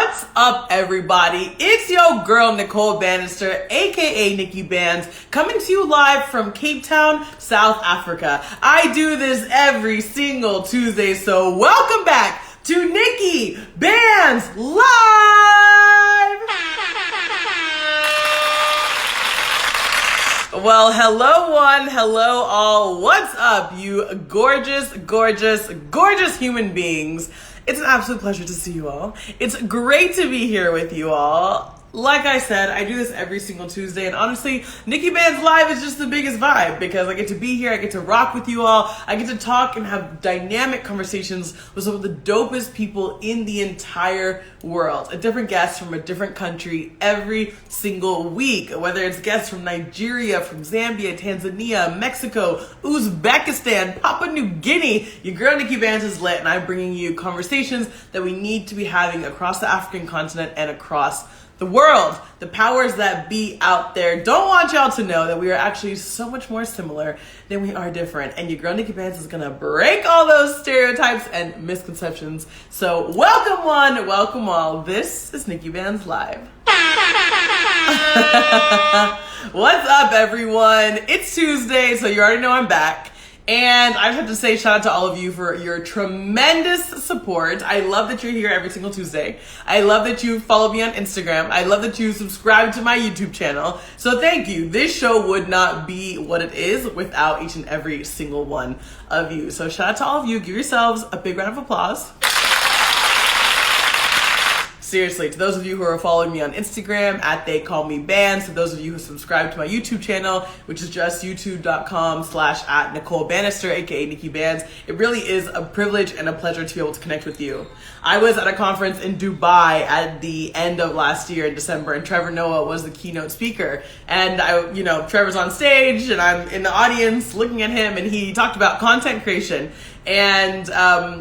What's up, everybody? It's your girl, Nicole Banister, aka Nikki Banz, coming to you live from Cape Town, South Africa. I do this every single Tuesday, so welcome back to Nikki Banz Live! Well, hello one, hello all. What's up, you gorgeous, gorgeous, gorgeous human beings? It's an absolute pleasure to see you all. It's great to be here with you all. Like I said, I do this every single Tuesday, and honestly, Nikki Banz Live is just the biggest vibe because I get to be here, I get to rock with you all, I get to talk and have dynamic conversations with some of the dopest people in the entire world. A different guest from a different country every single week, whether it's guests from Nigeria, from Zambia, Tanzania, Mexico, Uzbekistan, Papua New Guinea. Your girl Nikki Banz is lit, and I'm bringing you conversations that we need to be having across the African continent and across the world. The powers that be out there don't want y'all to know that we are actually so much more similar than we are different. And your girl Nikki Banz is gonna break all those stereotypes and misconceptions. So welcome one, welcome all. This is Nikki Banz Live. What's up, everyone? It's Tuesday, so you already know I'm back. And I just have to say shout out to all of you for your tremendous support. I love that you're here every single Tuesday. I love that you follow me on Instagram. I love that you subscribe to my YouTube channel. So thank you. This show would not be what it is without each and every single one of you. So shout out to all of you. Give yourselves a big round of applause. Seriously, to those of you who are following me on Instagram at They Call Me Banz, to those of you who subscribe to my YouTube channel, which is just youtube.com/at Nicole Banister, aka Nikki Banz, it really is a privilege and a pleasure to be able to connect with you. I was at a conference in Dubai at the end of last year in December, and Trevor Noah was the keynote speaker. And Trevor's on stage, and I'm in the audience looking at him, and he talked about content creation. And,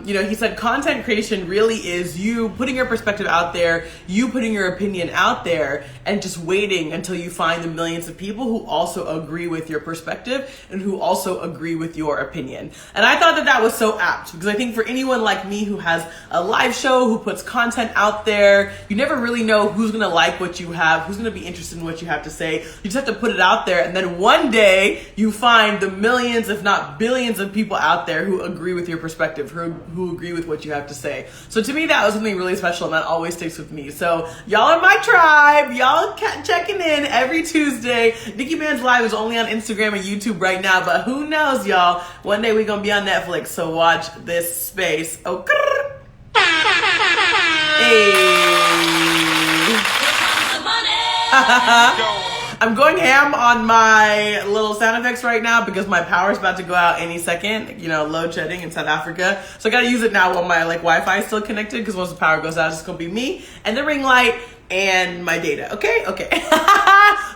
he said content creation really is you putting your perspective out there, you putting your opinion out there, and just waiting until you find the millions of people who also agree with your perspective and who also agree with your opinion. And I thought that was so apt because I think for anyone like me who has a live show, who puts content out there, you never really know who's going to like what you have, who's going to be interested in what you have to say. You just have to put it out there, and then one day you find the millions, if not billions of people out there who agree with your perspective, who agree with what you have to say. So to me, that was something really special, and that always sticks with me. So y'all are my tribe. Y'all checking in every Tuesday. Nikki Banz Live is only on Instagram and YouTube right now, but who knows, y'all? One day we're gonna be on Netflix, so watch this space. Oh, hey. I'm going ham on my little sound effects right now because my power's about to go out any second, load shedding in South Africa. So I gotta use it now while my Wi-Fi is still connected, because once the power goes out, it's just gonna be me and the ring light and my data. Okay.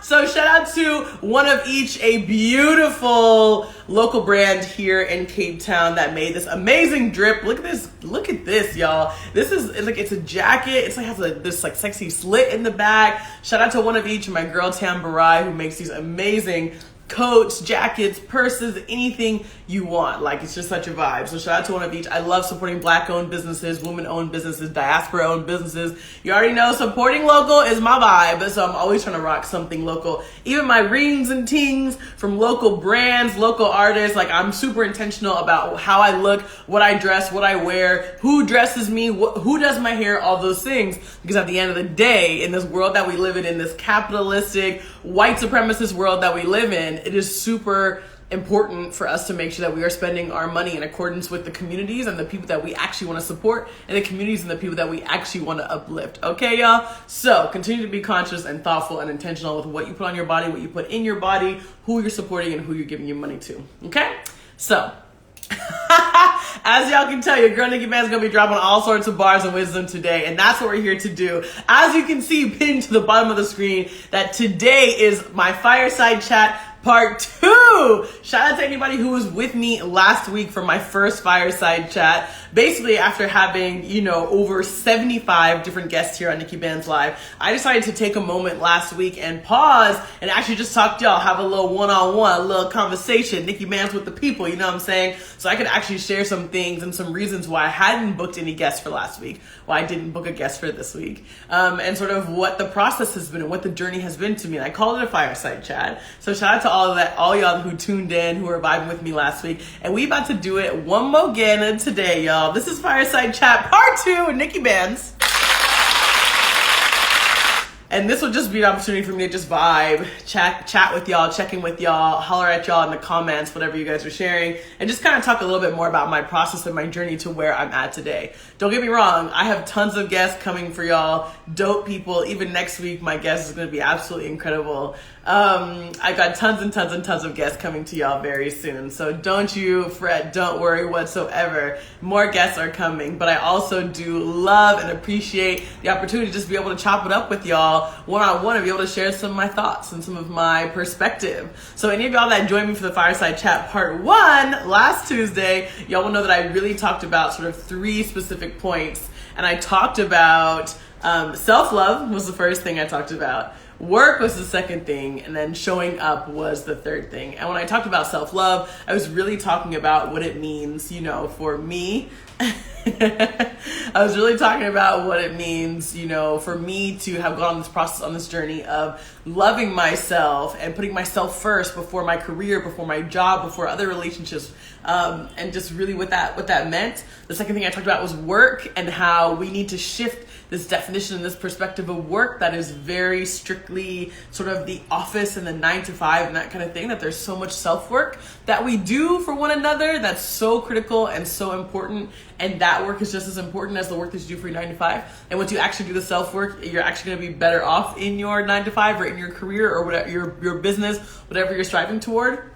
So shout out to one of each, a beautiful local brand here in Cape Town that made this amazing drip. Look at this, y'all. This is it's a jacket. It's has this sexy slit in the back. Shout out to one of each, my girl Tam Barai, who makes these amazing coats, jackets, purses, anything you want. It's just such a vibe. So shout out to one of each. I love supporting Black-owned businesses, women-owned businesses, diaspora-owned businesses. You already know supporting local is my vibe, so I'm always trying to rock something local. Even my rings and tings from local brands, local artists. I'm super intentional about how I look, what I dress, what I wear, who dresses me, who does my hair, all those things. Because at the end of the day, in this world that we live in this capitalistic, white supremacist world that we live in, it is super important for us to make sure that we are spending our money in accordance with the communities and the people that we actually want to support, and the communities and the people that we actually want to uplift. Okay, y'all? So continue to be conscious and thoughtful and intentional with what you put on your body, what you put in your body, who you're supporting, and who you're giving your money to. Okay? So as y'all can tell, your girl Nikki Banz is going to be dropping all sorts of bars of wisdom today, and that's what we're here to do. As you can see pinned to the bottom of the screen, that today is my Fireside Chat Part 2. Shout out to anybody who was with me last week for my first Fireside Chat. basically after having, over 75 different guests here on Nikki Banz Live, I decided to take a moment last week and pause and actually just talk to y'all, have a little one-on-one, a little conversation, Nikki Banz with the people, you know what I'm saying? So I could actually share some things and some reasons why I hadn't booked any guests for last week, why I didn't book a guest for this week, and sort of what the process has been and what the journey has been to me. And I called it a fireside chat. So shout out to all y'all who tuned in, who were vibing with me last week. And we about to do it one more again today, y'all. This is Fireside Chat Part 2 with Nikki Banz. And this will just be an opportunity for me to just vibe, chat with y'all, check in with y'all, holler at y'all in the comments, whatever you guys are sharing, and just kind of talk a little bit more about my process and my journey to where I'm at today. Don't get me wrong, I have tons of guests coming for y'all, dope people. Even next week, my guest is going to be absolutely incredible. I got tons and tons and tons of guests coming to y'all very soon. So don't you fret, don't worry whatsoever. More guests are coming, but I also do love and appreciate the opportunity to just be able to chop it up with y'all one-on-one and be able to share some of my thoughts and some of my perspective. So any of y'all that joined me for the Fireside Chat Part 1 last Tuesday, y'all will know that I really talked about sort of 3 specific points. And I talked about self-love was the first thing I talked about. Work was the second thing, and then showing up was the third thing. And when I talked about self-love, I was really talking about what it means, for me. I was really talking about what it means, for me to have gone on this process, on this journey of loving myself and putting myself first before my career, before my job, before other relationships, and just really what that meant. The second thing I talked about was work and how we need to shift this definition and this perspective of work that is very strictly sort of the office and the 9 to 5 and that kind of thing, that there's so much self-work that we do for one another that's so critical and so important, and that work is just as important as the work that you do for your 9 to 5. And once you actually do the self-work, you're actually going to be better off in your 9 to 5 or in your career or whatever, your business, whatever you're striving toward.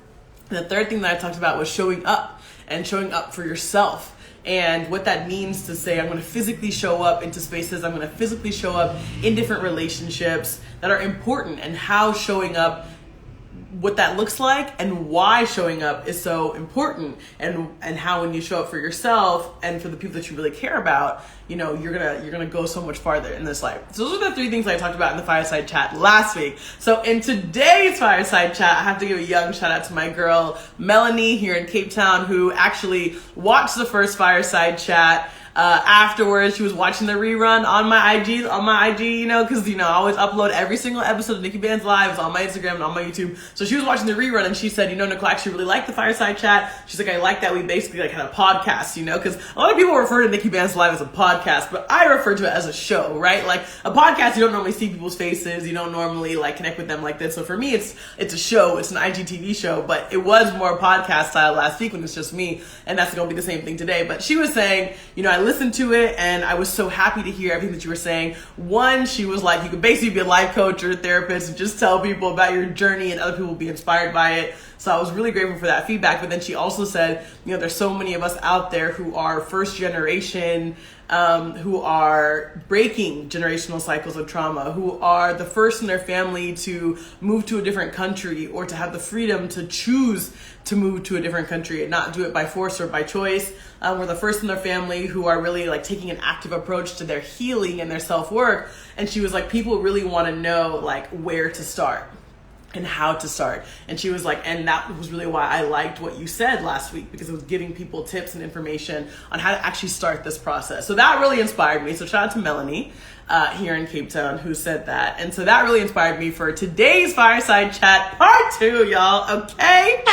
And the third thing that I talked about was showing up, and showing up for yourself. And what that means to say, I'm going to physically show up into spaces, I'm going to physically show up in different relationships that are important, and how showing up, what that looks like, and why showing up is so important, and how when you show up for yourself and for the people that you really care about, you're gonna go so much farther in this life. So those are the 3 things I talked about in the Fireside Chat last week. So in today's Fireside Chat, I have to give a young shout out to my girl Melanie here in Cape Town, who actually watched the first Fireside Chat. Afterwards, she was watching the rerun on my IG, because, I always upload every single episode of Nikki Banz Live on my Instagram and on my YouTube. So she was watching the rerun, and she said, Nicole, I actually really like the Fireside Chat. She's like, I like that we basically had a podcast, because a lot of people refer to Nikki Banz Live as a podcast, but I refer to it as a show, right? Like a podcast, you don't normally see people's faces. You don't normally connect with them like this. So for me, it's a show. It's an IGTV show, but it was more podcast style last week when it's just me, and that's going to be the same thing today. But she was saying, I listened to it and I was so happy to hear everything that you were saying. One, she was like, you could basically be a life coach or a therapist and just tell people about your journey, and other people will be inspired by it. So I was really grateful for that feedback. But then she also said, there's so many of us out there who are first generation, who are breaking generational cycles of trauma, who are the first in their family to move to a different country, or to have the freedom to choose to move to a different country and not do it by force or by choice. We're the first in their family who are really taking an active approach to their healing and their self-work. And she was like, people really want to know where to start and how to start. And she was like, and that was really why I liked what you said last week, because it was giving people tips and information on how to actually start this process. So that really inspired me. So shout out to Melanie here in Cape Town who said that. And so that really inspired me for today's Fireside Chat Part 2, y'all. Okay?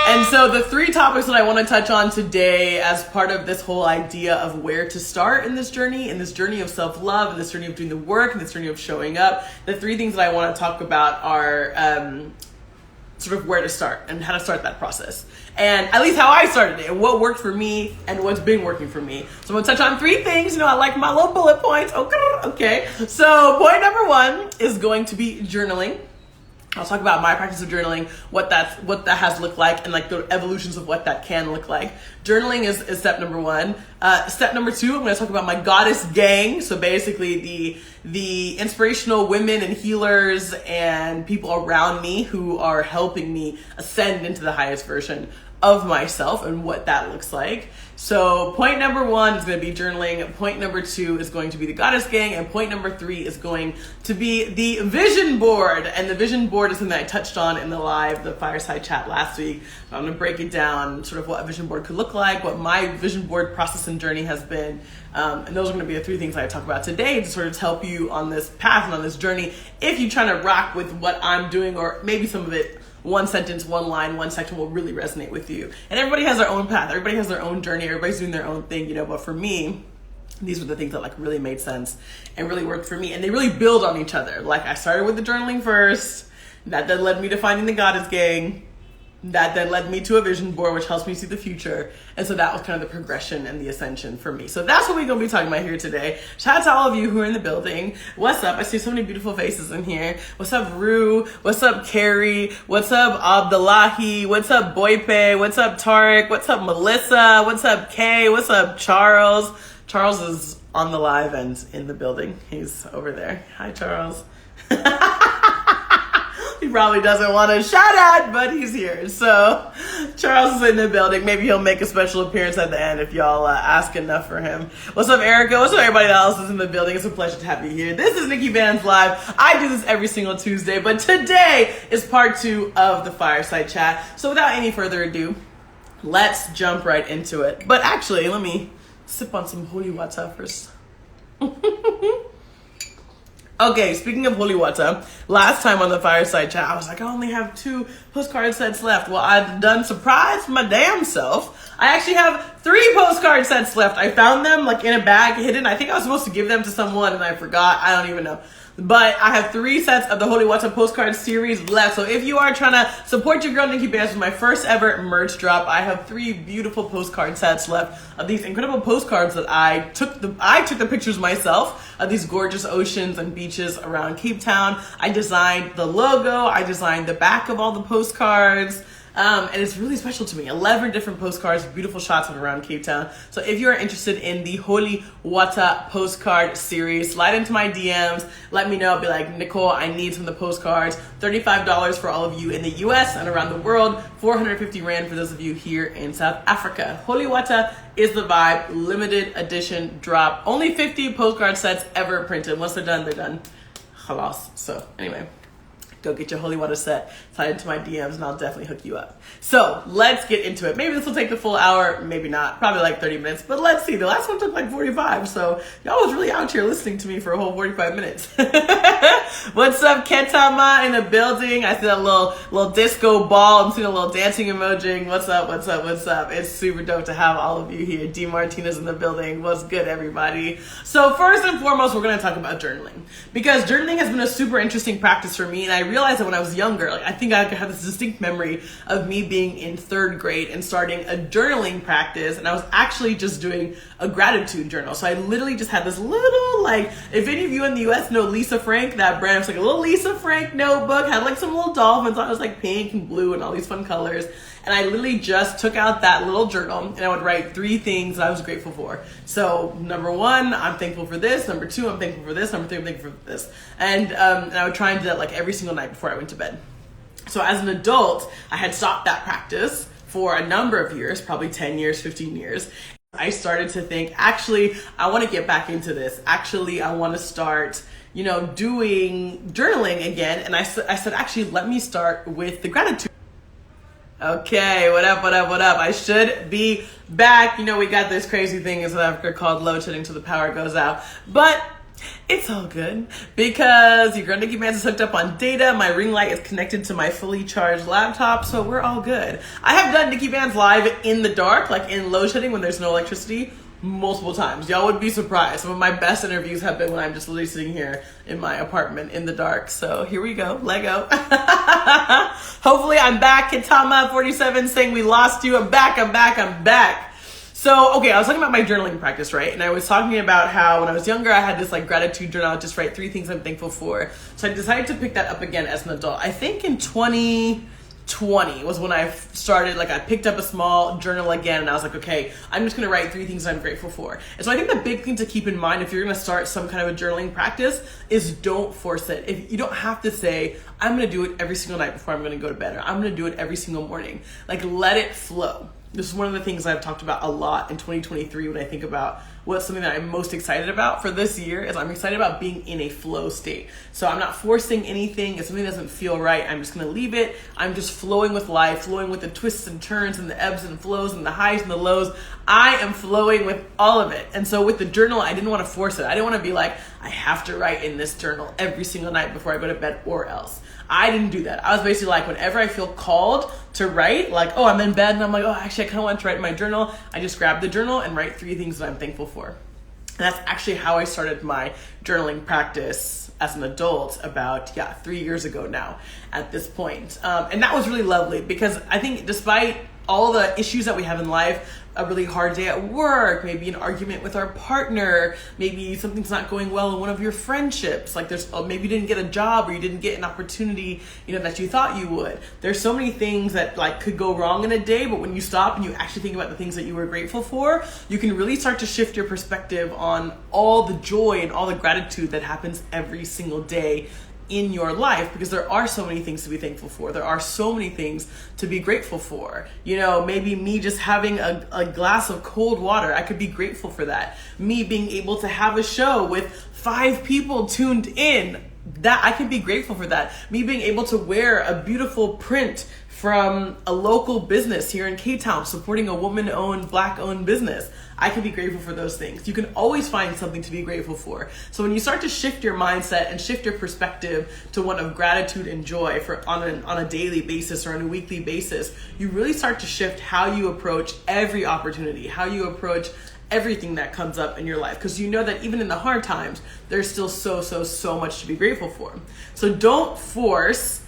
And so the 3 topics that I want to touch on today as part of this whole idea of where to start in this journey of self-love, and this journey of doing the work, and this journey of showing up, the 3 things that I want to talk about are sort of where to start and how to start that process. And at least how I started it, and what worked for me and what's been working for me. So I'm gonna touch on 3 things. I like my little bullet points. Okay. So point number 1 is going to be journaling. I'll talk about my practice of journaling, what that has looked like, and the evolutions of what that can look like. Journaling is step number 1. Step number 2, I'm going to talk about my goddess gang. So basically the inspirational women and healers and people around me who are helping me ascend into the highest version of myself and what that looks like. So point number 1 is going to be journaling. Point number 2 is going to be the Goddess Gang. And point number 3 is going to be the vision board. And the vision board is something that I touched on in the Fireside Chat last week. I'm going to break it down, sort of what a vision board could look like, what my vision board process and journey has been. And those are going to be the 3 things I talk about today to sort of help you on this path and on this journey. If you're trying to rock with what I'm doing, or maybe some of it, one sentence, one line, one section will really resonate with you. And everybody has their own path. Everybody has their own journey. Everybody's doing their own thing, but for me, these were the things that like really made sense and really worked for me. And they really build on each other. Like I started with the journaling first. That then led me to finding the Goddess Gang. That then led me to a vision board, which helps me see the future. And so that was kind of the progression and the ascension for me. So that's what we're going to be talking about here today. Shout out to all of you who are in the building. What's up? I see so many beautiful faces in here. What's up, Rue? What's up, Carrie? What's up, Abdullahi? What's up, Boype? What's up, Tariq? What's up, Melissa? What's up, Kay? What's up, Charles? Charles is on the live and in the building. He's over there. Hi, Charles. He probably doesn't want to shout out, but he's here. So Charles is in the building. Maybe he'll make a special appearance at the end if y'all ask enough for him. What's up, Erica? What's up, everybody else is in the building? It's a pleasure to have you here. This is Nikki Banz Live. I do this every single Tuesday, but today is part 2 of the Fireside Chat. So without any further ado, let's jump right into it. But actually, let me sip on some holy water first. Okay, speaking of holy water, last time on the Fireside Chat, I was like, I only have 2 postcard sets left. Well, I've done surprised my damn self. I actually have 3 postcard sets left. I found them like in a bag hidden. I think I was supposed to give them to someone and I forgot. I don't even know. But I have 3 sets of the Holy Water postcard series left. So if you are trying to support your girl Nikki Banz with my first ever merch drop, I have 3 beautiful postcard sets left of these incredible postcards that I took the pictures myself of these gorgeous oceans and beaches around Cape Town. I designed the logo. I designed the back of all the postcards. And it's really special to me. 11 different postcards, beautiful shots of around Cape Town. So if you're interested in the Holy Water postcard series, slide into my DMs. Let me know. I'll be like, Nicole, I need some of the postcards. $35 for all of you in the US and around the world. 450 Rand for those of you here in South Africa. Holy Water is the vibe. Limited edition drop. Only 50 postcard sets ever printed. Once they're done, they're done. Khalas. So anyway, go get your holy water set, slide into my DMs, and I'll definitely hook you up. So let's get into it. Maybe this will take the full hour, maybe not, probably like 30 minutes, but let's see. The last one took like 45, so y'all was really out here listening to me for a whole 45 minutes. What's up, Ketama in the building? I see that little disco ball. I'm seeing a little dancing emoji. What's up, what's up, what's up? It's super dope to have all of you here. D. Martinez in the building. What's good, everybody? So first and foremost, we're going to talk about journaling, because journaling has been a super interesting practice for me, and I realized that when I was younger, like I think I have this distinct memory of me being in 3rd grade and starting a journaling practice, and I was actually just doing a gratitude journal. So I literally just had this little, like, if any of you in the US know Lisa Frank, that brand, it's like a little Lisa Frank notebook, had like some little dolphins on it, was like pink and blue and all these fun colors. And I literally just took out that little journal and I would write 3 things that I was grateful for. So number 1, I'm thankful for this. Number 2, I'm thankful for this. Number 3, I'm thankful for this. And I would try and do that like every single night before I went to bed. So as an adult, I had stopped that practice for a number of years, probably 10 years, 15 years. I started to think, actually, I want to get back into this. Actually, I want to start, doing journaling again. And I said, actually, let me start with the gratitude. Okay, what up, what up, what up? I should be back. We got this crazy thing in South Africa called load shedding till the power goes out. But it's all good because your girl Nikki Banz is hooked up on data. My ring light is connected to my fully charged laptop, so we're all good. I have done Nikki Banz live in the dark, like in load shedding when there's no electricity, multiple times. Y'all would be surprised. Some of my best interviews have been when I'm just literally sitting here in my apartment in the dark. So here we go. Lego. Hopefully I'm back. Kitama 47 saying we lost you. I'm back. So, okay, I was talking about my journaling practice, right? And I was talking about how when I was younger, I had this like gratitude journal. I would just write 3 things I'm thankful for. So I decided to pick that up again as an adult. I think in 20 was when I started, like I picked up a small journal again, and I was like, okay, I'm just gonna write 3 things I'm grateful for. And so I think the big thing to keep in mind if you're gonna start some kind of a journaling practice is don't force it. If you don't have to say, I'm gonna do it every single night before I'm gonna go to bed, or I'm gonna do it every single morning. Like, let it flow. This is one of the things I've talked about a lot in 2023 when I think about what's something that I'm most excited about for this year is I'm excited about being in a flow state. So I'm not forcing anything. If something doesn't feel right, I'm just gonna leave it. I'm just flowing with life, flowing with the twists and turns and the ebbs and flows and the highs and the lows. I am flowing with all of it. And so with the journal, I didn't want to force it. I didn't want to be like, I have to write in this journal every single night before I go to bed or else. I didn't do that. I was basically like, whenever I feel called to write, like, oh, I'm in bed and I'm like, oh, actually, I kind of want to write in my journal. I just grab the journal and write 3 things that I'm thankful for. And that's actually how I started my journaling practice as an adult about, 3 years ago now at this point. And that was really lovely because I think despite all the issues that we have in life, a really hard day at work, maybe an argument with our partner, maybe something's not going well in one of your friendships, like maybe you didn't get a job or you didn't get an opportunity, that you thought you would. There's so many things that like could go wrong in a day, but when you stop and you actually think about the things that you were grateful for, you can really start to shift your perspective on all the joy and all the gratitude that happens every single day in your life, because there are so many things to be thankful for. There are so many things to be grateful for. Maybe me just having a glass of cold water, I could be grateful for that. Me being able to have a show with 5 people tuned in, that I can be grateful for that. Me being able to wear a beautiful print from a local business here in K-Town, supporting a woman-owned, Black-owned business. I can be grateful for those things. You can always find something to be grateful for. So when you start to shift your mindset and shift your perspective to one of gratitude and joy on a daily basis or on a weekly basis, you really start to shift how you approach every opportunity, how you approach everything that comes up in your life. Because you know that even in the hard times, there's still so much to be grateful for. So don't force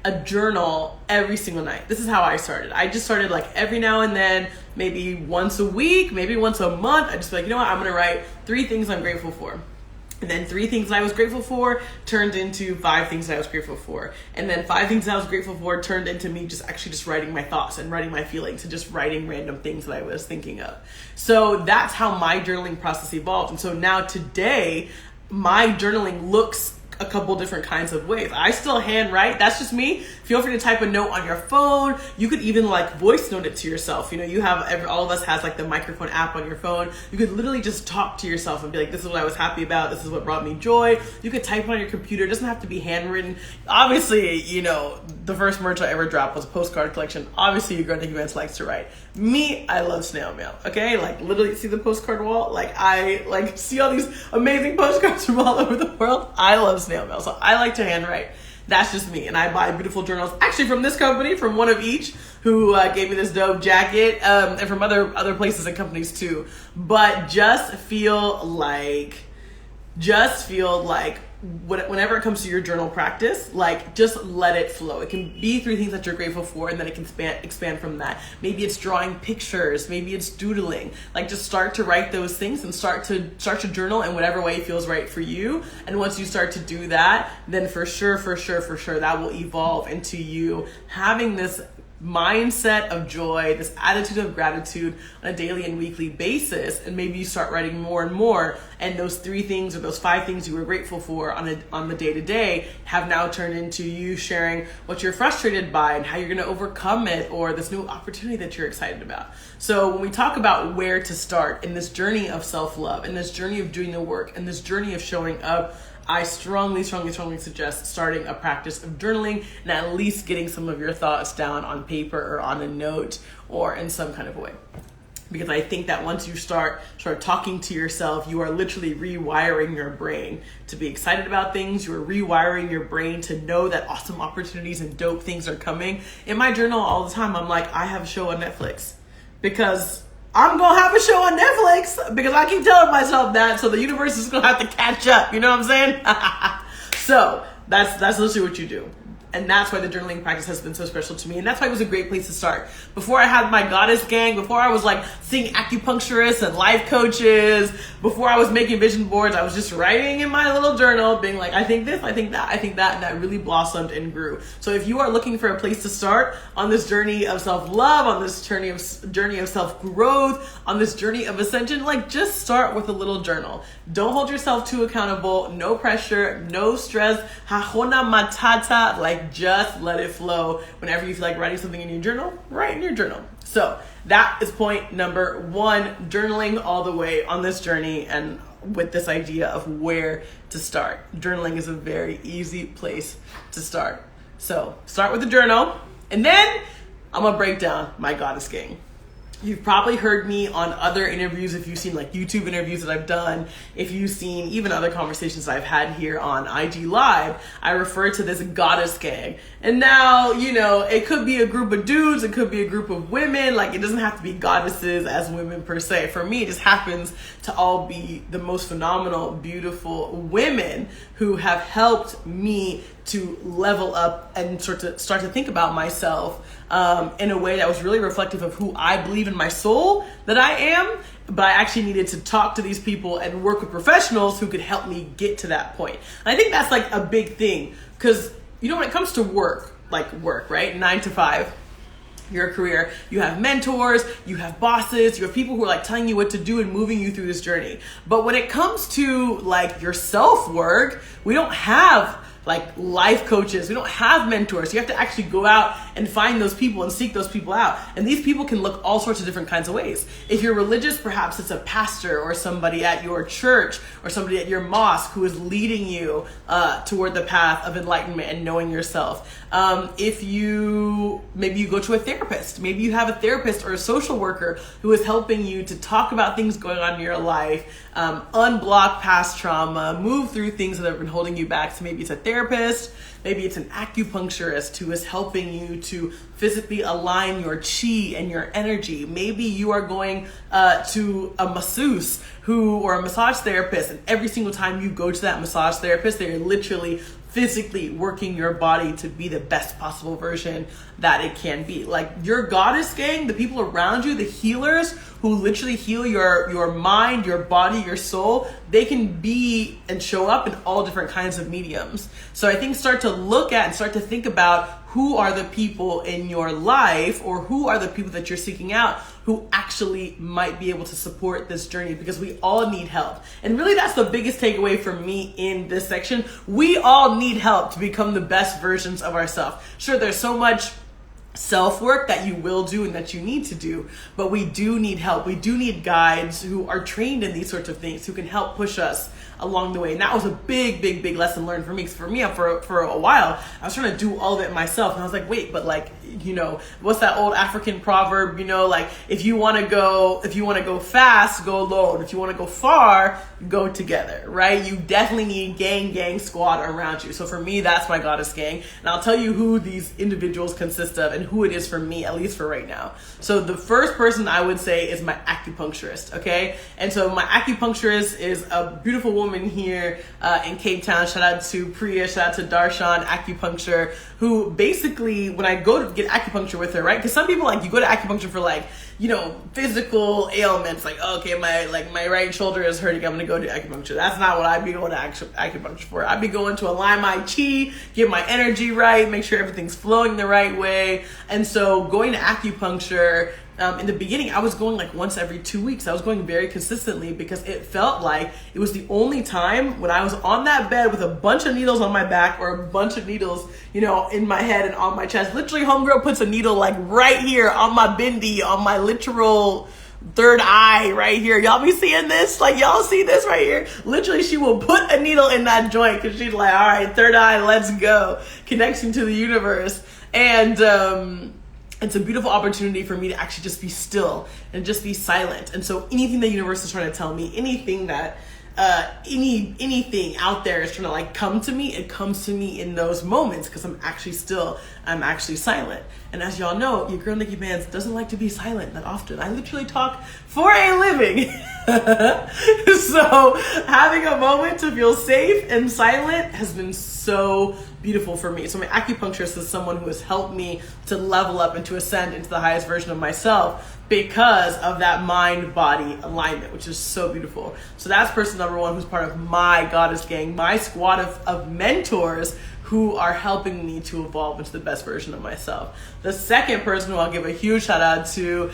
a journal every single night. This is how I started. I just started like every now and then, maybe once a week, maybe once a month. I just be like, I'm going to write 3 things I'm grateful for. And then 3 things that I was grateful for turned into 5 things that I was grateful for. And then 5 things that I was grateful for turned into me just writing my thoughts and writing my feelings and just writing random things that I was thinking of. So that's how my journaling process evolved. And so now today, my journaling looks a couple different kinds of ways. I still handwrite. That's just me. Feel free to type a note on your phone. You could even like voice note it to yourself. You have all of us has like the microphone app on your phone. You could literally just talk to yourself and be like, this is what I was happy about. This is what brought me joy. You could type it on your computer. It doesn't have to be handwritten. Obviously, the first merch I ever dropped was a postcard collection. Obviously, your girl Nikki Banz likes to write. Me, I love snail mail. Okay, like literally see the postcard wall. Like I see all these amazing postcards from all over the world. I love snail mail, so I like to handwrite. That's just me, and I buy beautiful journals. Actually, from this company, from One of Each, who gave me this dope jacket, and from other places and companies too. But just feel like whenever it comes to your journal practice, like just let it flow. It can be 3 things that you're grateful for, and then it can expand from that. Maybe it's drawing pictures, maybe it's doodling. Like just start to write those things and start to journal in whatever way feels right for you. And once you start to do that, then for sure that will evolve into you having this mindset of joy, this attitude of gratitude on a daily and weekly basis. And maybe you start writing more and more, and those 3 things or those 5 things you were grateful for on the day-to-day have now turned into you sharing what you're frustrated by and how you're going to overcome it, or this new opportunity that you're excited about. So when we talk about where to start in this journey of self-love, in this journey of doing the work, in this journey of showing up, I strongly suggest starting a practice of journaling and at least getting some of your thoughts down on paper or on a note or in some kind of way. Because I think that once you start talking to yourself, you are literally rewiring your brain to be excited about things. You're rewiring your brain to know that awesome opportunities and dope things are coming. In my journal all the time, I'm like, I have a show on Netflix because I'm going to have a show on Netflix, because I keep telling myself that, so the universe is going to have to catch up. You know what I'm saying? So that's literally what you do. And that's why the journaling practice has been so special to me. And that's why it was a great place to start. Before I had my goddess gang, before I was like seeing acupuncturists and life coaches, before I was making vision boards, I was just writing in my little journal, being like, I think this, I think that, I think that, and that really blossomed and grew. So if you are looking for a place to start on this journey of self-love, on this journey of self-growth, on this journey of ascension, like just start with a little journal. Don't hold yourself too accountable, no pressure, no stress, hahona matata, like just let it flow. Whenever you feel like writing something in your journal, write in your journal. So that is point number 1, journaling all the way on this journey and with this idea of where to start. Journaling is a very easy place to start. So start with the journal, and then I'm gonna break down my goddess gang. You've probably heard me on other interviews, if you've seen like YouTube interviews that I've done, if you've seen even other conversations I've had here on IG Live, I refer to this goddess gang. And now, you know, it could be a group of dudes, it could be a group of women, like it doesn't have to be goddesses as women per se. For me, it just happens to all be the most phenomenal, beautiful women who have helped me to level up and start to think about myself in a way that was really reflective of who I believe in my soul that I am. But I actually needed to talk to these people and work with professionals who could help me get to that point. And I think that's like a big thing, because you know, when it comes to work, right? 9 to 5. Your career, you have mentors, you have bosses, you have people who are like telling you what to do and moving you through this journey. But when it comes to like your self-work, we don't have like life coaches, we don't have mentors. You have to actually go out and find those people and seek those people out. And these people can look all sorts of different kinds of ways. If you're religious, perhaps it's a pastor or somebody at your church or somebody at your mosque who is leading you toward the path of enlightenment and knowing yourself. If maybe you go to a therapist, maybe you have a therapist or a social worker who is helping you to talk about things going on in your life, unblock past trauma, move through things that have been holding you back. So maybe it's a therapist, maybe it's an acupuncturist who is helping you to physically align your chi and your energy. Maybe you are going to a masseuse or a massage therapist, and every single time you go to that massage therapist, they're literally physically working your body to be the best possible version that it can be. Like your goddess gang, the people around you, the healers who literally heal your mind, your body, your soul, they can be and show up in all different kinds of mediums. So I think start to look at and start to think about who are the people in your life, or who are the people that you're seeking out who actually might be able to support this journey, because we all need help. And really that's the biggest takeaway for me in this section. We all need help to become the best versions of ourselves. Sure, there's so much self-work that you will do and that you need to do, but we do need help. We do need guides who are trained in these sorts of things, who can help push us along the way. And that was a big lesson learned for me. For me, for a while, I was trying to do all of it myself. And I was like, wait, but like, you know, what's that old African proverb? You know, like if you want to go fast, go alone. If you want to go far, go together, right? You definitely need gang squad around you. So for me, that's my goddess gang. And I'll tell you who these individuals consist of and who it is for me, at least for right now. So the first person I would say is my acupuncturist, okay? And so my acupuncturist is a beautiful woman here in Cape Town. Shout out to Priya, shout out to Darshan Acupuncture, who basically, when I go to get acupuncture with her, right? Because some people, like, you go to acupuncture for like, you know, physical ailments, like, okay, my right shoulder is hurting, I'm gonna go to acupuncture. That's not what I'd be going to acupuncture for. I'd be going to align my chi, get my energy right, make sure everything's flowing the right way. And so going to acupuncture, in the beginning, I was going like once every 2 weeks. I was going very consistently because it felt like it was the only time when I was on that bed with a bunch of needles on my back or a bunch of needles, you know, in my head and on my chest. Literally, homegirl puts a needle like right here on my bindi, on my literal third eye right here. Y'all be seeing this? Like, y'all see this right here? Literally, she will put a needle in that joint because she's like, all right, third eye, let's go. Connection to the universe. And, it's a beautiful opportunity for me to actually just be still and just be silent. And so anything the universe is trying to tell me, anything that anything out there is trying to like come to me, it comes to me in those moments because I'm actually still. I'm actually silent. And as y'all know, your girl Nikki Banz doesn't like to be silent that often. I literally talk for a living. So having a moment to feel safe and silent has been so beautiful for me. So my acupuncturist is someone who has helped me to level up and to ascend into the highest version of myself because of that mind-body alignment, which is so beautiful. So that's person number one who's part of my goddess gang, my squad of mentors who are helping me to evolve into the best version of myself. The second person who I'll give a huge shout out to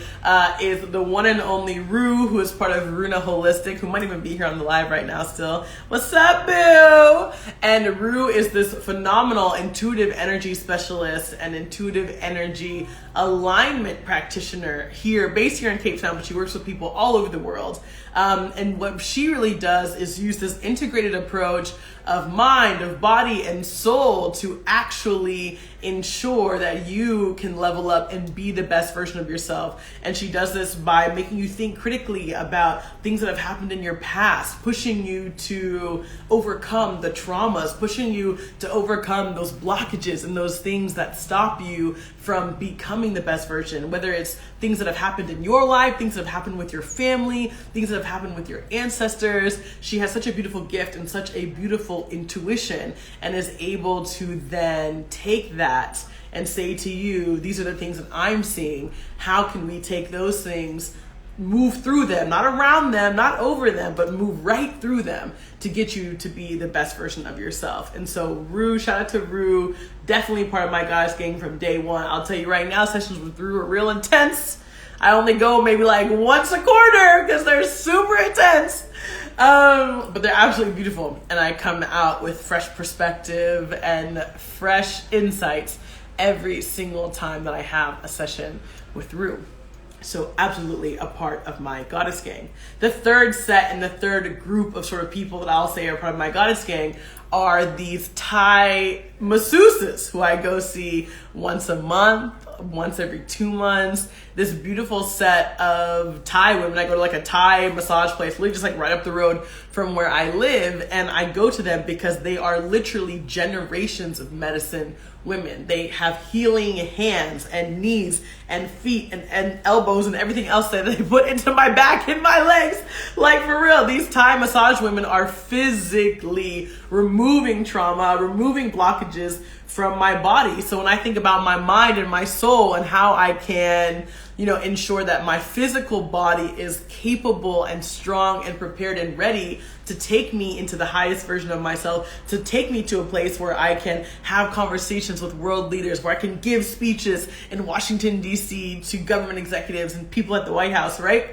is the one and only Rue, who is part of Runa Holistic, who might even be here on the live right now still. What's up, boo? And Rue is this phenomenal intuitive energy specialist and intuitive energy alignment practitioner based here in Cape Town, but she works with people all over the world. And what she really does is use this integrated approach of mind, of body, and soul to actually ensure that you can level up and be the best version of yourself. And she does this by making you think critically about things that have happened in your past, pushing you to overcome the traumas, pushing you to overcome those blockages and those things that stop you from becoming the best version, whether it's things that have happened in your life, things that have happened with your family, things that have happened with your ancestors. She has such a beautiful gift and such a beautiful intuition, and is able to then take that and say to you, these are the things that I'm seeing. How can we take those things, move through them, not around them, not over them, but move right through them to get you to be the best version of yourself. And so Rue, shout out to Rue, definitely part of my goddess gang from day one. I'll tell you right now, sessions with Rue are real intense. I only go maybe like once a quarter because they're super intense. But they're absolutely beautiful. And I come out with fresh perspective and fresh insights every single time that I have a session with Rue. So absolutely a part of my goddess gang. The third set and the third group of sort of people that I'll say are part of my goddess gang are these Thai masseuses who I go see once a month, once every 2 months. This beautiful set of Thai women. I go to like a Thai massage place, literally just like right up the road from where I live. And I go to them because they are literally generations of medicine women. They have healing hands and knees and feet and elbows and everything else that they put into my back and my legs. Like for real, these Thai massage women are physically removing trauma, removing blockages from my body. So when I think about my mind and my soul and how I can, ensure that my physical body is capable and strong and prepared and ready to take me into the highest version of myself, to take me to a place where I can have conversations with world leaders, where I can give speeches in Washington, D.C. to government executives and people at the White House, right?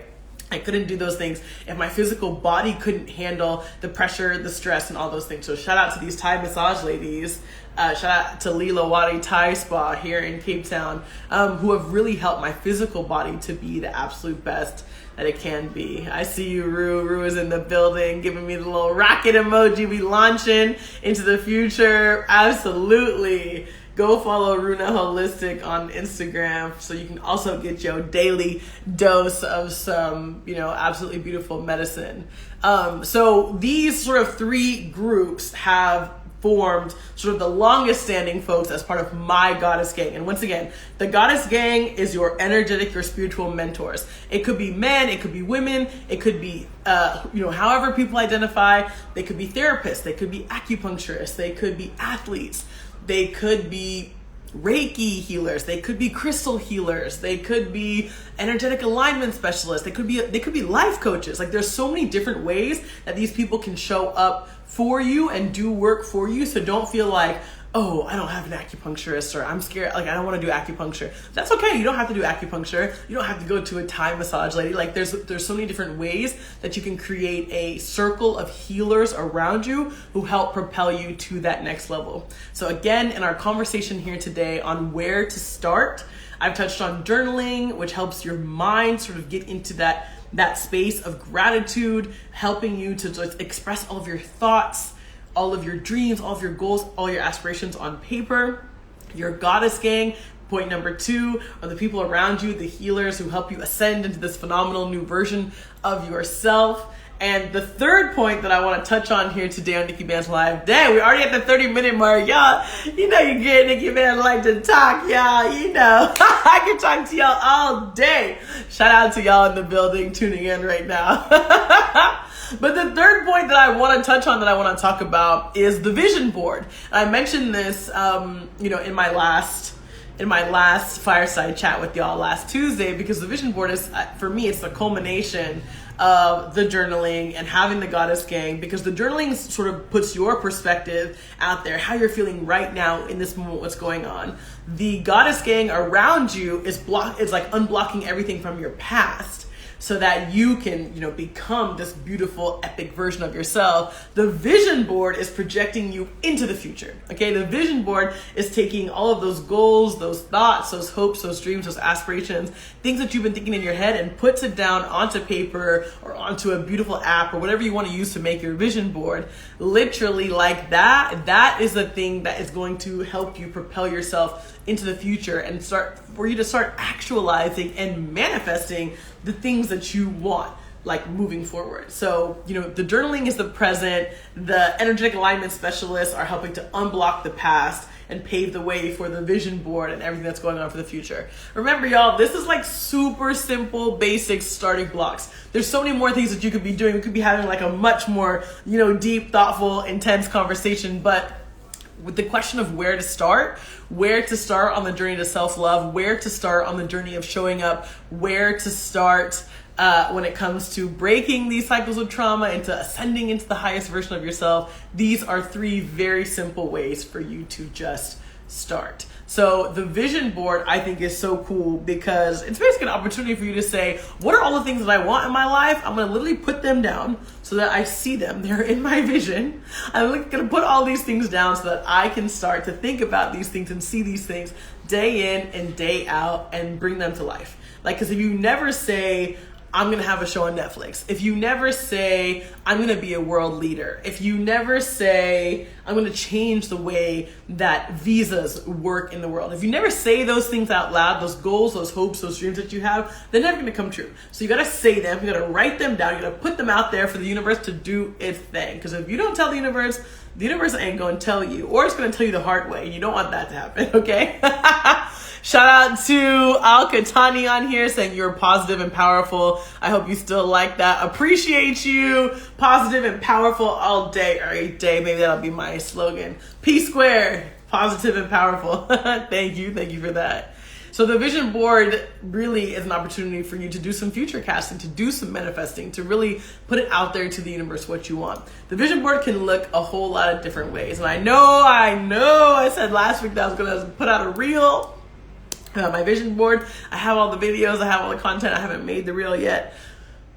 I couldn't do those things if my physical body couldn't handle the pressure, the stress, and all those things. So shout out to these Thai massage ladies. Shout out to Lilawati Thai Spa here in Cape Town, who have really helped my physical body to be the absolute best that it can be. I see you, Rue. Rue is in the building, giving me the little rocket emoji. We launching into the future. Absolutely. Go follow Runa Holistic on Instagram so you can also get your daily dose of some, absolutely beautiful medicine. So these sort of three groups have formed sort of the longest standing folks as part of my goddess gang. And once again, the goddess gang is your energetic, your spiritual mentors. It could be men, it could be women, it could be, however people identify. They could be therapists, they could be acupuncturists, they could be athletes, they could be Reiki healers, they could be crystal healers, they could be energetic alignment specialists, they could be life coaches. Like there's so many different ways that these people can show up for you and do work for you. So don't feel like, oh, I don't have an acupuncturist, or I'm scared, like I don't want to do acupuncture. That's okay. You don't have to do acupuncture. You don't have to go to a Thai massage lady. Like there's so many different ways that you can create a circle of healers around you who help propel you to that next level. So again, in our conversation here today on where to start, I've touched on journaling, which helps your mind sort of get into that space of gratitude, helping you to just express all of your thoughts, all of your dreams, all of your goals, all your aspirations on paper. Your goddess gang, point number 2, are the people around you, the healers who help you ascend into this phenomenal new version of yourself. And the third point that I want to touch on here today on Nikki Banz Live Day, we already at the 30-minute mark, y'all. You know you get Nikki Banz like to talk, y'all. You know, I can talk to y'all all day. Shout out to y'all in the building tuning in right now. But the third point that I want to touch on, that I want to talk about, is the vision board. And I mentioned this, in my last fireside chat with y'all last Tuesday, because the vision board is, for me, it's the culmination of the journaling and having the Goddess Gang, because the journaling sort of puts your perspective out there, how you're feeling right now in this moment, what's going on. The Goddess Gang around you is like unblocking everything from your past, so that you can, become this beautiful, epic version of yourself. The vision board is projecting you into the future, okay? The vision board is taking all of those goals, those thoughts, those hopes, those dreams, those aspirations, things that you've been thinking in your head, and puts it down onto paper or onto a beautiful app or whatever you want to use to make your vision board. Literally like that. That is the thing that is going to help you propel yourself into the future and start actualizing and manifesting the things that you want, like moving forward. So, the journaling is the present. The energetic alignment specialists are helping to unblock the past and pave the way for the vision board and everything that's going on for the future. Remember, y'all, this is like super simple, basic starting blocks. There's so many more things that you could be doing. We could be having like a much more, deep, thoughtful, intense conversation, but with the question of where to start on the journey to self-love, where to start on the journey of showing up, where to start when it comes to breaking these cycles of trauma into ascending into the highest version of yourself. These are 3 very simple ways for you to just start. So the vision board, I think, is so cool because it's basically an opportunity for you to say, what are all the things that I want in my life? I'm going to literally put them down so that I see them. They're in my vision. I'm going to put all these things down so that I can start to think about these things and see these things day in and day out and bring them to life. Like, because if you never say, I'm going to have a show on Netflix, if you never say, I'm going to be a world leader, if you never say, I'm going to change the way that visas work in the world, if you never say those things out loud, those goals, those hopes, those dreams that you have, they're never going to come true. So you got to say them, you got to write them down, you got to put them out there for the universe to do its thing. Because if you don't tell the universe ain't going to tell you, or it's going to tell you the hard way. You don't want that to happen, okay? Shout out to Al-Katani on here saying you're positive and powerful. I hope you still like that. Appreciate you. Positive and powerful all day, every day. Maybe that'll be my slogan. P squared, positive and powerful. Thank you for that. So the vision board really is an opportunity for you to do some future casting, to do some manifesting, to really put it out there to the universe what you want. The vision board can look a whole lot of different ways. And I know I said last week that I was going to put out a reel. My vision board. I have all the videos, I have all the content. I haven't made the reel yet.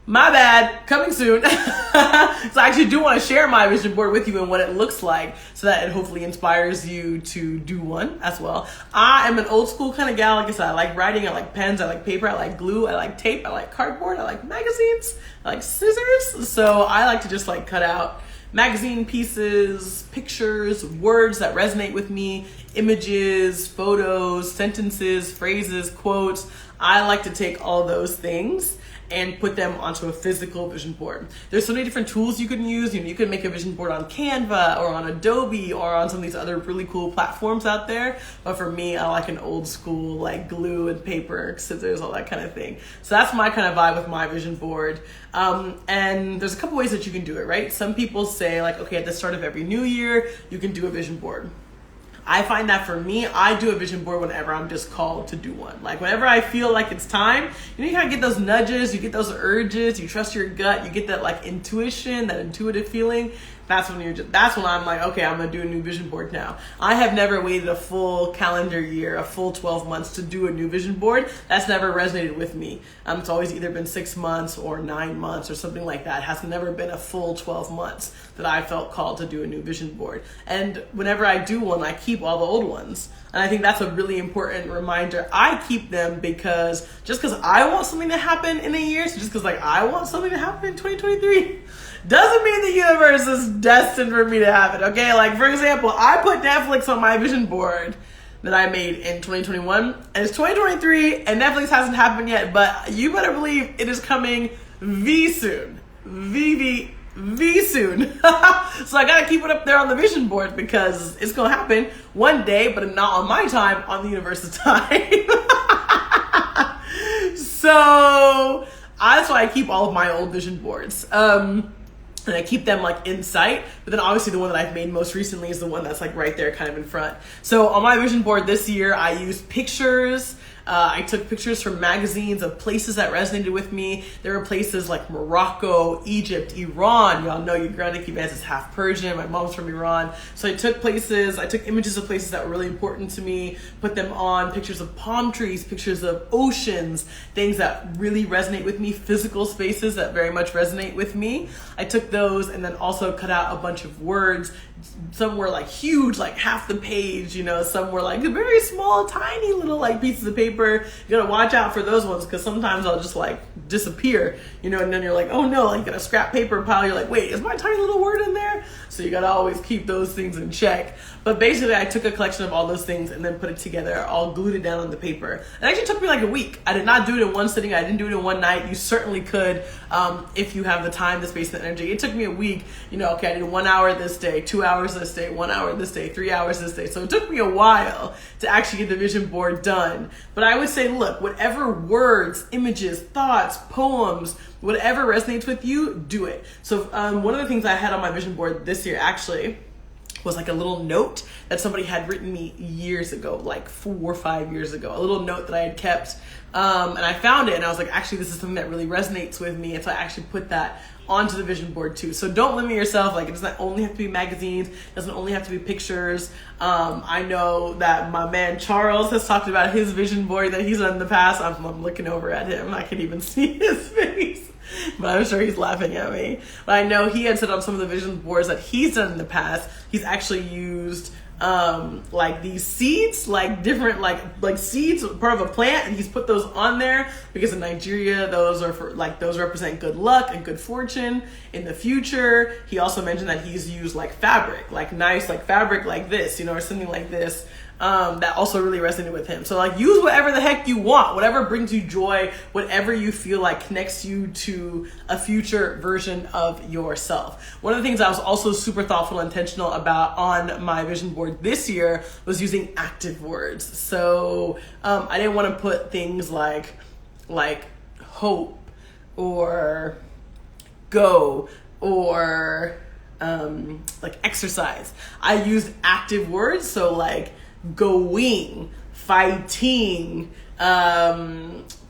My bad, coming soon. So I actually do want to share my vision board with you and what it looks like, so that it hopefully inspires you to do one as well. I am an old school kind of gal. Like I said, I like writing, I like pens, I like paper, I like glue, I like tape, I like cardboard, I like magazines, I like scissors. So I like to just like cut out magazine pieces, pictures, words that resonate with me, images, photos, sentences, phrases, quotes. I like to take all those things and put them onto a physical vision board. There's so many different tools you can use. You can make a vision board on Canva or on Adobe or on some of these other really cool platforms out there. But for me, I like an old school, like glue and paper, scissors, all that kind of thing. So that's my kind of vibe with my vision board. And there's a couple ways that you can do it, right? Some people say like, okay, at the start of every new year, you can do a vision board. I find that for me, I do a vision board whenever I'm just called to do one. Like whenever I feel like it's time, you kind of get those nudges, you get those urges, you trust your gut, you get that like intuition, that intuitive feeling. That's when I'm like, okay, I'm gonna do a new vision board now. I have never waited a full calendar year, a full 12 months to do a new vision board. That's never resonated with me. It's always either been 6 months or 9 months or something like that. It has never been a full 12 months that I felt called to do a new vision board. And whenever I do one, I keep all the old ones. And I think that's a really important reminder. I keep them because just because I want something to happen in a year, so just because like I want something to happen in 2023, doesn't mean the universe is destined for me to have it, okay? Like, for example, I put Netflix on my vision board that I made in 2021, and it's 2023, and Netflix hasn't happened yet, but you better believe it is coming V soon. V soon. So I gotta keep it up there on the vision board because it's gonna happen one day, but not on my time, on the universe's time. So that's why I keep all of my old vision boards. And I keep them like in sight, but then obviously the one that I've made most recently is the one that's like right there kind of in front. So on my vision board this year, I used pictures. I took pictures from magazines of places that resonated with me. There were places like Morocco, Egypt, Iran. Y'all know your girl Nikki Banz is half Persian. My mom's from Iran. So I took images of places that were really important to me, put them on, pictures of palm trees, pictures of oceans, things that really resonate with me, physical spaces that very much resonate with me. I took those and then also cut out a bunch of words. Some were like huge, like half the page, some were like very small, tiny little like pieces of paper. You gotta watch out for those ones because sometimes I'll just like disappear, and then you're like, oh no, like you got a scrap paper pile. You're like, wait, is my tiny little word in there? So you gotta always keep those things in check. But basically I took a collection of all those things and then put it together, all glued it down on the paper. It actually took me like a week. I did not do it in one sitting. I didn't do it in one night. You certainly could if you have the time, the space, and the energy. It took me a week. Okay, I did 1 hour this day, 2 hours this day, 1 hour this day, 3 hours this day. So it took me a while to actually get the vision board done. But I would say, look, whatever words, images, thoughts, poems, whatever resonates with you, do it. So one of the things I had on my vision board this year actually was like a little note that somebody had written me years ago, like 4 or 5 years ago, a little note that I had kept. And I found it and I was like, actually, this is something that really resonates with me. And so I actually put that onto the vision board too. So don't limit yourself. Like, it doesn't only have to be magazines. It doesn't only have to be pictures. I know that my man Charles has talked about his vision board that he's done in the past. I'm looking over at him. I can even see his face. But I'm sure he's laughing at me. But I know he had said on some of the vision boards that he's done in the past, he's actually used like these seeds, like different like seeds, part of a plant, and he's put those on there because in Nigeria those are for those represent good luck and good fortune in the future. He also mentioned that he's used like fabric, like nice like fabric like this, or something like this. That also really resonated with him. So like use whatever the heck you want, whatever brings you joy, whatever you feel like connects you to a future version of yourself. One of the things I was also super thoughtful and intentional about on my vision board this year was using active words. So I didn't want to put things like hope or go or like exercise. I used active words, so like going, fighting,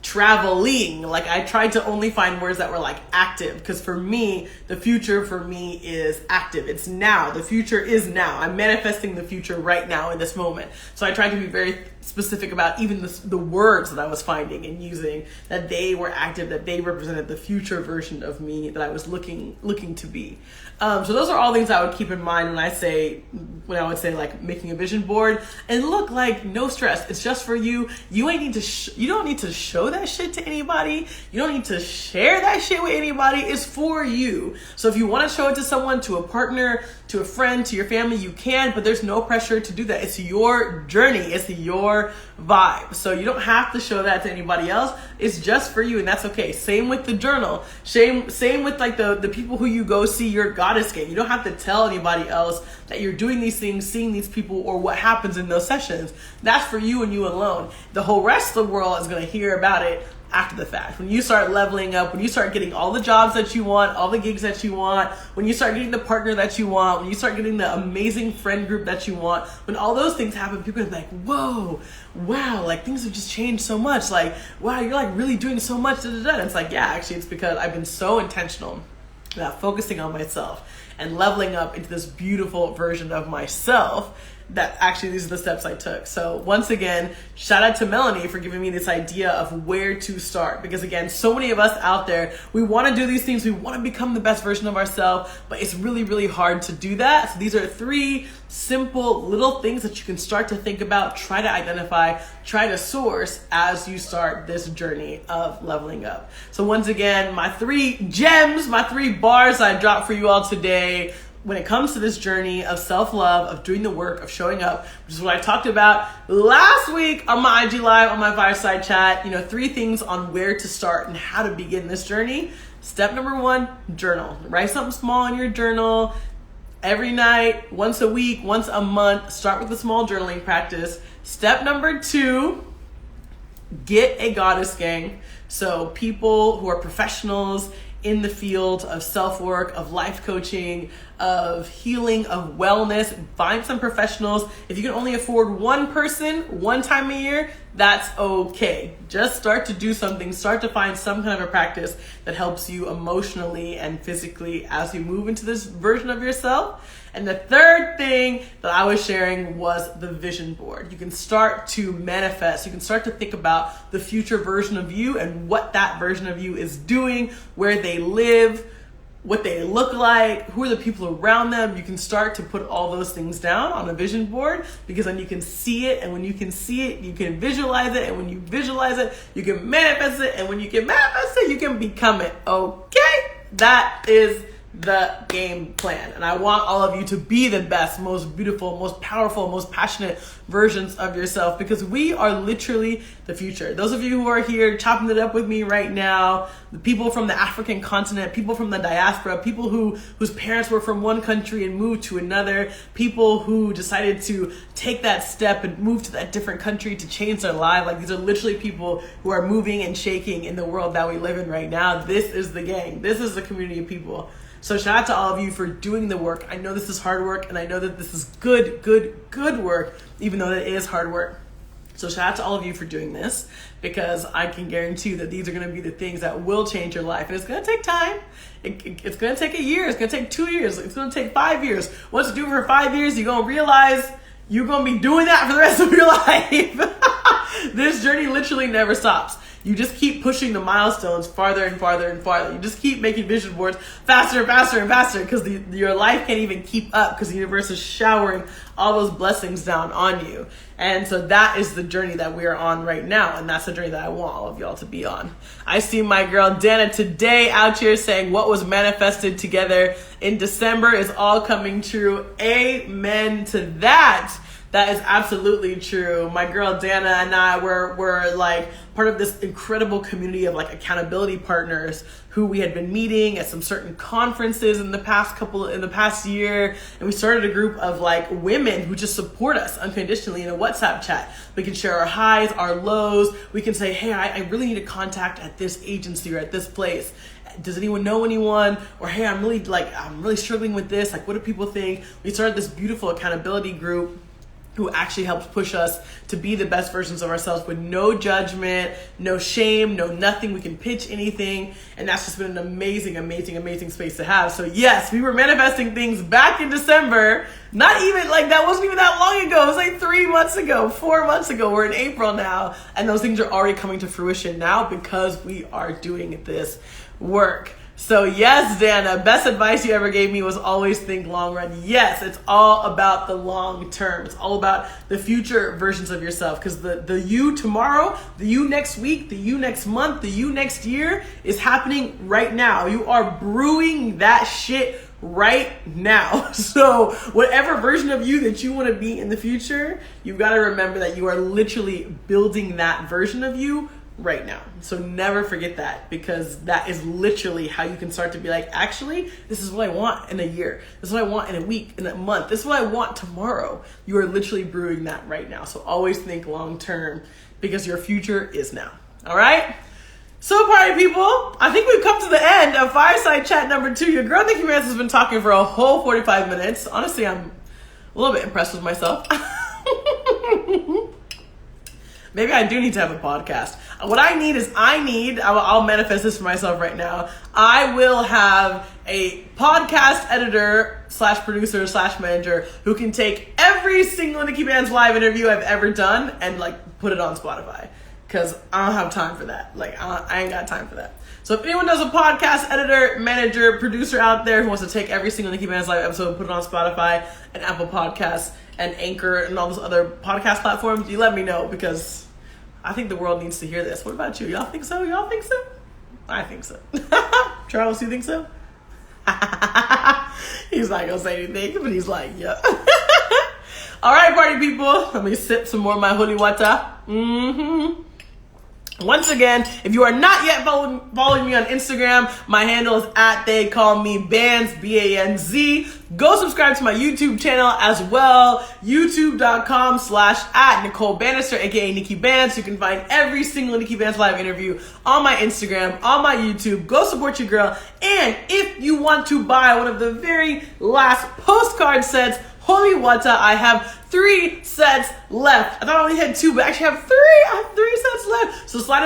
traveling. Like I tried to only find words that were like active because for me, the future for me is active. It's now. The future is now. I'm manifesting the future right now in this moment. So I tried to be very specific about even the words that I was finding and using, that they were active, that they represented the future version of me that I was looking to be. So those are all things I would keep in mind when I would say like making a vision board. And look, like no stress. It's just for you. You don't need to show that shit to anybody. You don't need to share that shit with anybody. It's for you. So if you want to show it to someone, to a partner, to a friend, to your family, you can, but there's no pressure to do that. It's your journey. It's your vibe. So you don't have to show that to anybody else. It's just for you, and that's okay. Same with the journal. Same with like the people who you go see your goddess game. You don't have to tell anybody else that you're doing these things, seeing these people, or what happens in those sessions. That's for you and you alone. The whole rest of the world is going to hear about it after the fact. When you start leveling up, when you start getting all the jobs that you want, all the gigs that you want, when you start getting the partner that you want, when you start getting the amazing friend group that you want, when all those things happen, people are like, whoa, wow, like things have just changed so much. Like, wow, you're like really doing so much. Da, da, da. And it's like, yeah, actually it's because I've been so intentional about focusing on myself and leveling up into this beautiful version of myself that actually these are the steps I took. So once again, shout out to Melanie for giving me this idea of where to start. Because again, so many of us out there, we want to do these things. We want to become the best version of ourselves, but it's really, really hard to do that. So these are 3 simple little things that you can start to think about, try to identify, try to source as you start this journey of leveling up. So once again, my 3 gems, my 3 bars I dropped for you all today when it comes to this journey of self-love, of doing the work, of showing up, which is what I talked about last week on my IG Live, on my Fireside Chat, 3 things on where to start and how to begin this journey. Step number 1, journal. Write something small in your journal every night, once a week, once a month. Start with a small journaling practice. Step number 2, get a goddess gang. So people who are professionals in the field of self-work, of life coaching, of healing, of wellness. Find some professionals. If you can only afford one person one time a year, that's okay. Just start to do something. Start to find some kind of a practice that helps you emotionally and physically as you move into this version of yourself. And the third thing that I was sharing was the vision board. You can start to manifest. You can start to think about the future version of you and what that version of you is doing, where they live, what they look like, who are the people around them. You can start to put all those things down on a vision board, because then you can see it, and when you can see it, you can visualize it, and when you visualize it, you can manifest it, and when you can manifest it, you can become it. Okay? That is the game plan. And I want all of you to be the best, most beautiful, most powerful, most passionate versions of yourself, because we are literally the future. Those of you who are here chopping it up with me right now, the people from the African continent, people from the diaspora, people whose parents were from one country and moved to another, people who decided to take that step and move to that different country to change their life. Like, these are literally people who are moving and shaking in the world that we live in right now. This is the gang. This is the community of people. So shout out to all of you for doing the work. I know this is hard work, and I know that this is good work, even though it is hard work. So shout out to all of you for doing this, because I can guarantee you that these are going to be the things that will change your life. And it's going to take time. It's going to take a year. It's going to take 2 years. It's going to take 5 years. Once you do it for 5 years, you're going to realize you're going to be doing that for the rest of your life. This journey literally never stops. You just keep pushing the milestones farther and farther and farther. You just keep making vision boards faster and faster and faster, because your life can't even keep up, because the universe is showering all those blessings down on you. And so that is the journey that we are on right now. And that's the journey that I want all of y'all to be on. I see my girl Dana today out here saying what was manifested together in December is all coming true. Amen to that. That is absolutely true. My girl Dana and I were like part of this incredible community of like accountability partners who we had been meeting at some certain conferences in the past year. And we started a group of like women who just support us unconditionally in a WhatsApp chat. We can share our highs, our lows. We can say, hey, I really need a contact at this agency or at this place. Does anyone know anyone? Or, hey, I'm really struggling with this. Like, what do people think? We started this beautiful accountability group who actually helps push us to be the best versions of ourselves with no judgment, no shame, no nothing. We can pitch anything. And that's just been an amazing, amazing, amazing space to have. So yes, we were manifesting things back in December. Not even like, that wasn't even that long ago. It was like 3 months ago, 4 months ago. We're in April now. And those things are already coming to fruition now because we are doing this work. So yes, Dana, best advice you ever gave me was always think long run. Yes, it's all about the long term. It's all about the future versions of yourself, because the you tomorrow, the you next week, the you next month, the you next year is happening right now. You are brewing that shit right now. So whatever version of you that you want to be in the future, you've got to remember that you are literally building that version of you right now. So never forget that, because that is literally how you can start to be like, actually, this is what I want in a year. This is what I want in a week, in a month. This is what I want tomorrow. You are literally brewing that right now. So always think long term, because your future is now. All right? So party people, I think we've come to the end of Fireside Chat number 2. Your girl Nikki Banz has been talking for a whole 45 minutes. Honestly, I'm a little bit impressed with myself. Maybe I do need to have a podcast. What I need is I'll manifest this for myself right now. I will have a podcast editor / producer / manager who can take every single Nikki Banz live interview I've ever done and like put it on Spotify. Because I don't have time for that. Like, I ain't got time for that. So if anyone knows a podcast editor, manager, producer out there who wants to take every single Nikki Banz live episode and put it on Spotify and Apple Podcasts and Anchor and all those other podcast platforms, you let me know, because I think the world needs to hear this. What about you? Y'all think so? Y'all think so? I think so. Charles, you think so? He's not going to say anything, but he's like, yeah. All right, party people. Let me sip some more of my holy water. Once again, if you are not yet following me on Instagram, my handle is @theycallmebanz, B-A-N-Z. Go subscribe to my YouTube channel as well, youtube.com/@Nicole Banister, aka Nikki Banz. You can find every single Nikki Banz live interview on my Instagram, on my YouTube. Go support your girl. And if you want to buy one of the very last postcard sets, Holy Wata, I have 3 sets left. I thought I only had 2, but I actually have 3. I have 3 sets left. So slide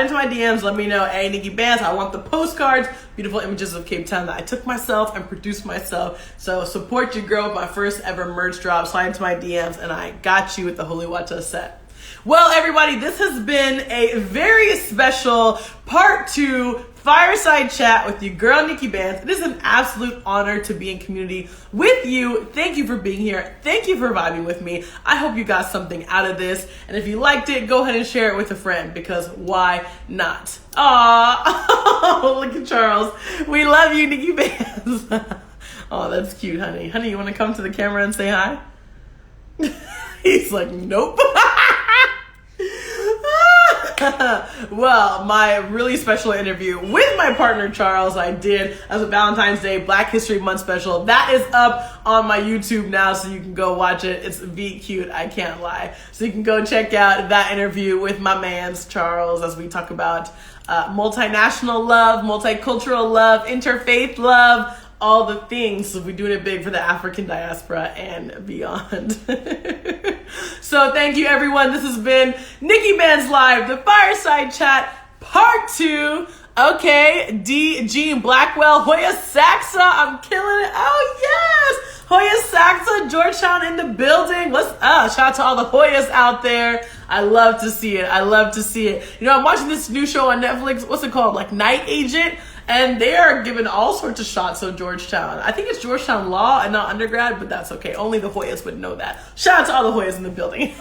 into my DMs. Let me know, hey, Nikki Banz, I want the postcards, beautiful images of Cape Town that I took myself and produced myself. So support your girl with my first ever merch drop. Slide into my DMs, and I got you with the Holy Wata set. Well, everybody, this has been a very special part 2 Fireside Chat with your girl, Nikki Banz. It is an absolute honor to be in community with you. Thank you for being here. Thank you for vibing with me. I hope you got something out of this. And if you liked it, go ahead and share it with a friend, because why not? Aw, look at Charles. We love you, Nikki Banz. Oh, that's cute, honey. Honey, you want to come to the camera and say hi? He's like, nope. Well, my really special interview with my partner Charles I did as a Valentine's Day Black History Month special. That is up on my YouTube now, so you can go watch it. It's cute, I can't lie. So you can go check out that interview with my man's Charles as we talk about multinational love, multicultural love, interfaith love, all the things. So we're doing it big for the African diaspora and beyond. So thank you, everyone. This has been Nikki Banz Live, the Fireside Chat, part 2. Okay, D.G. Blackwell, Hoya Saxa, I'm killing it. Oh, yes. Hoya Saxa, Georgetown in the building. What's up? Shout out to all the Hoyas out there. I love to see it. I love to see it. You know, I'm watching this new show on Netflix. What's it called? Like Night Agent. And they are giving all sorts of shots of Georgetown. I think it's Georgetown Law and not undergrad, but that's okay. Only the Hoyas would know that. Shout out to all the Hoyas in the building.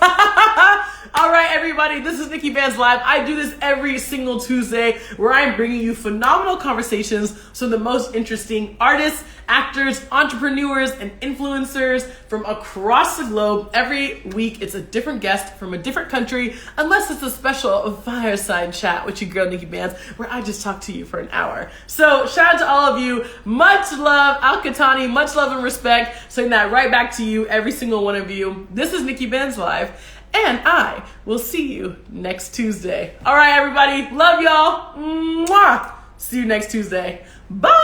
All right, everybody, this is Nikki Banz Live. I do this every single Tuesday where I'm bringing you phenomenal conversations with the most interesting artists, actors, entrepreneurs, and influencers from across the globe. Every week, it's a different guest from a different country, unless it's a special Fireside Chat with your girl, Nikki Banz, where I just talk to you for an hour. So shout out to all of you. Much love, Al-Katani, much love and respect. Saying that right back to you, every single one of you. This is Nikki Banz Live, and I will see you next Tuesday. All right, everybody. Love y'all. Mwah. See you next Tuesday. Bye.